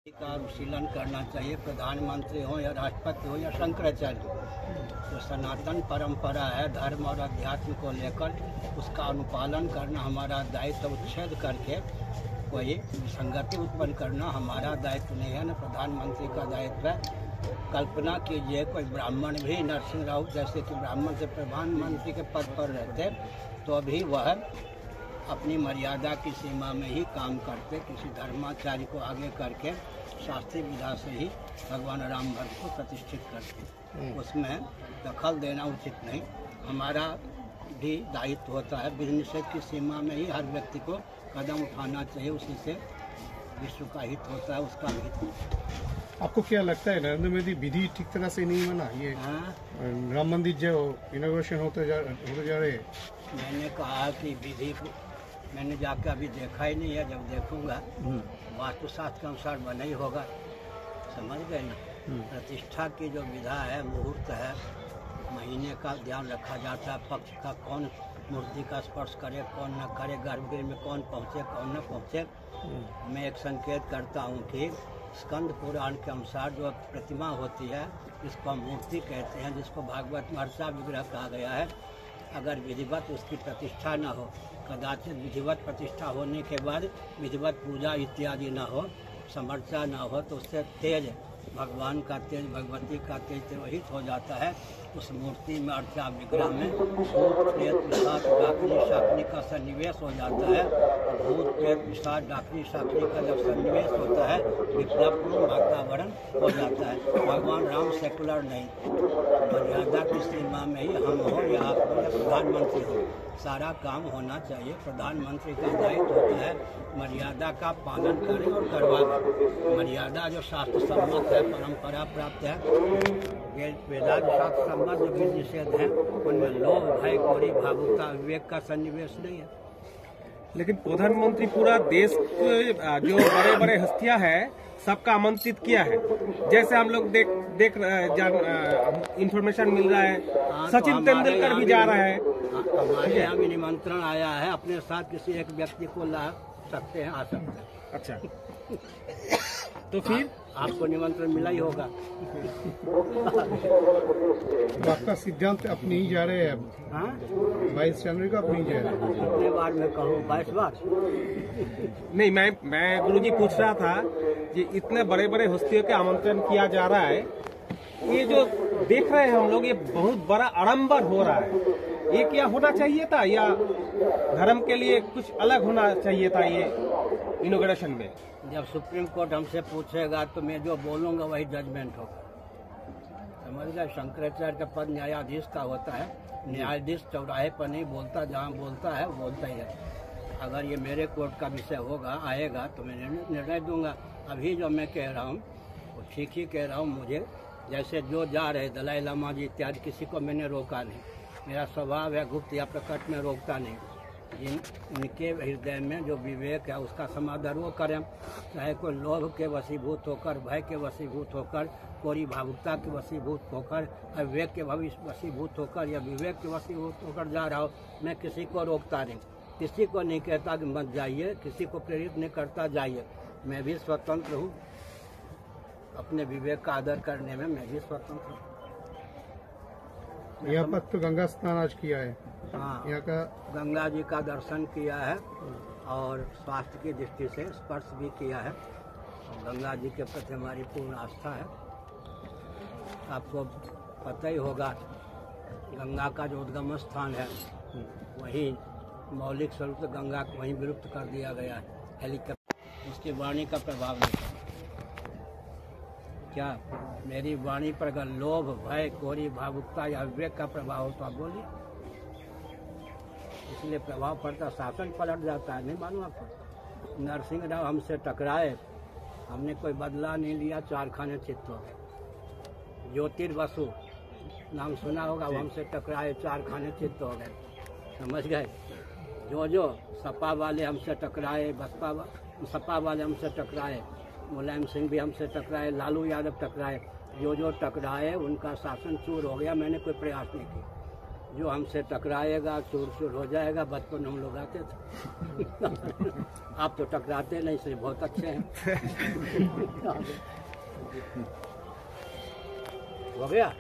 का अनुशीलन करना चाहिए। प्रधानमंत्री हो या राष्ट्रपति हो या शंकराचार्य, तो सनातन परंपरा है, धर्म और अध्यात्म को लेकर उसका अनुपालन करना हमारा दायित्व। उच्छेद करके कोई विसंगति उत्पन्न करना हमारा दायित्व नहीं है, न प्रधानमंत्री का दायित्व है। कल्पना कीजिए कोई ब्राह्मण भी, नरसिंह राव जैसे कि ब्राह्मण से प्रधानमंत्री के पद पर रहते तो भी वह अपनी मर्यादा की सीमा में ही काम करते, किसी धर्माचार्य को आगे करके शास्त्रीय विधा से ही भगवान राम भक्त को प्रतिष्ठित करते। उसमें दखल देना उचित नहीं। हमारा भी दायित्व होता है, विधि निषेध की सीमा में ही हर व्यक्ति को कदम उठाना चाहिए, उसी से विश्व का हित होता है, उसका हित। आपको क्या लगता है नरेंद्र मोदी विधि ठीक तरह से नहीं बना? ये राम मंदिर जो इनॉग्रेशन होते जा रहे हैं, मैंने कहा कि विधि मैंने जाकर अभी देखा ही नहीं है, जब देखूंगा वास्तुशास्त्र के अनुसार बना ही होगा। समझ गए ना? प्रतिष्ठा की जो विधा है, मुहूर्त है, महीने का ध्यान रखा जाता है, पक्ष का कौन मूर्ति का स्पर्श करे कौन न करे, गर्भगृह में कौन पहुँचे कौन न पहुँचे। मैं एक संकेत करता हूँ कि स्कंद पुराण के अनुसार जो प्रतिमा होती है, इसको हम मूर्ति कहते हैं, जिसको भागवत में अर्चा विग्रह कहा गया है। अगर विधिवत उसकी प्रतिष्ठा न हो, कदाचित विधिवत प्रतिष्ठा होने के बाद विधिवत पूजा इत्यादि न हो, समर्चा न हो, तो उससे तेज भगवान का तेज, भगवती का तेज तिरोहित हो जाता है। उस मूर्ति में, अर्चा विग्रह में भूत प्रेत पिशाच डाकिनी शाकिनी का सन्निवेश हो जाता है। भूत प्रेत पिशाच डाकिनी शाकिनी का जब सन्निवेश होता है, विप्लवपूर्ण वातावरण हो जाता है। भगवान राम सेकुलर नहीं, मर्यादा की सीमा में ही हम हो या आप हो या प्रधानमंत्री हो, सारा काम होना चाहिए। प्रधानमंत्री का दायित्व होता है मर्यादा का पालन करें और करवाएं। मर्यादा जो शास्त्र सम्मत है, परंपरा प्राप्त है, वेदांत शास्त्र सम्मत जो विधि निषेध है, उनमें लोभ, भय, कोरी, भावुकता, विवेक का सन्निवेश नहीं है। लेकिन प्रधानमंत्री पूरा देश के जो बड़े बड़े हस्तियां हैं सबका आमंत्रित किया है। जैसे हम लोग देख इंफॉर्मेशन मिल रहा है, सचिन तेंदुलकर भी जा रहा है। हमारे यहाँ भी निमंत्रण आया है, अपने साथ किसी एक व्यक्ति को ला सकते हैं, आ सकते हैं। अच्छा, तो फिर आपको निमंत्रण मिला ही होगा। आपका सिद्धांत अपनी ही जा रहे हैं? 22 जनवरी को अपनी जा रहे हैं? कितने बार मैं कहूँ? 22 बार नहीं, मैं गुरुजी पूछ रहा था कि इतने बड़े बड़े हस्तियों के आमंत्रण किया जा रहा है, ये जो देख रहे हैं हम लोग, ये बहुत बड़ा आडंबर हो रहा है। ये क्या होना चाहिए था, या धर्म के लिए कुछ अलग होना चाहिए था ये इनॉग्रेशन में? जब सुप्रीम कोर्ट हमसे पूछेगा तो मैं जो बोलूँगा वही जजमेंट होगा। समझ गए? शंकराचार्य का पद न्यायाधीश का होता है। न्यायाधीश चौराहे पर नहीं बोलता, जहाँ बोलता है वो बोलता ही है। अगर ये मेरे कोर्ट का विषय होगा, आएगा, तो मैं निर्णय दूंगा। अभी जो मैं कह रहा हूँ वो ठीक ही कह रहा हूँ। मुझे जैसे जो जा रहे दलाई लामा जी इत्यादि, किसी को मैंने रोका नहीं। मेरा स्वभाव है गुप्त या प्रकट में रोकता नहीं। उनके हृदय में जो विवेक है उसका समादर वो करें, चाहे कोई लोभ के वशीभूत होकर, भय के वशीभूत होकर, कोरी भावुकता के वशीभूत होकर, अविवेक के वशीभूत होकर या विवेक के वशीभूत होकर जा रहा हो। मैं किसी को रोकता नहीं, किसी को नहीं कहता कि मत जाइए, किसी को प्रेरित नहीं करता जाइए। मैं भी स्वतंत्र हूँ, अपने विवेक का आदर करने में मैं भी स्वतंत्र हूँ। यहाँ पर तो गंगा स्नान आज किया है। हाँ, यहाँ का गंगा जी का दर्शन किया है और स्वास्थ्य की दृष्टि से स्पर्श भी किया है। गंगा जी के प्रति हमारी पूर्ण आस्था है। आपको पता ही होगा, गंगा का जो उद्गम स्थान है वही मौलिक स्वरूप से गंगा को वहीं विलुप्त कर दिया गया है। हेलीकॉप्टर, उसकी वाणी का प्रभाव नहीं था। क्या मेरी वाणी पर अगर लोभ, भय, कोरी, भावुकता या विवेक का प्रभाव हो तो आप बोलिए। इसलिए प्रभाव पड़ता, शासन पलट जाता है। नहीं मालूम आपको? नरसिंह राव हमसे टकराए, हमने कोई बदला नहीं लिया, 4 खाने चित्त हो गए। ज्योतिर्वसु नाम सुना होगा, वो हमसे टकराए, 4 खाने चित्त हो गए। समझ गए? जो सपा वाले हमसे टकराए, सपा वाले हमसे टकराए, मुलायम सिंह भी हमसे टकराए, लालू यादव टकराए, जो टकराए उनका शासन चूर हो गया। मैंने कोई प्रयास नहीं किया। जो हमसे टकराएगा चूर चूर हो जाएगा। बचपन हम लोग आते थे। आप तो टकराते नहीं, इसलिए बहुत अच्छे हैं। हो गया।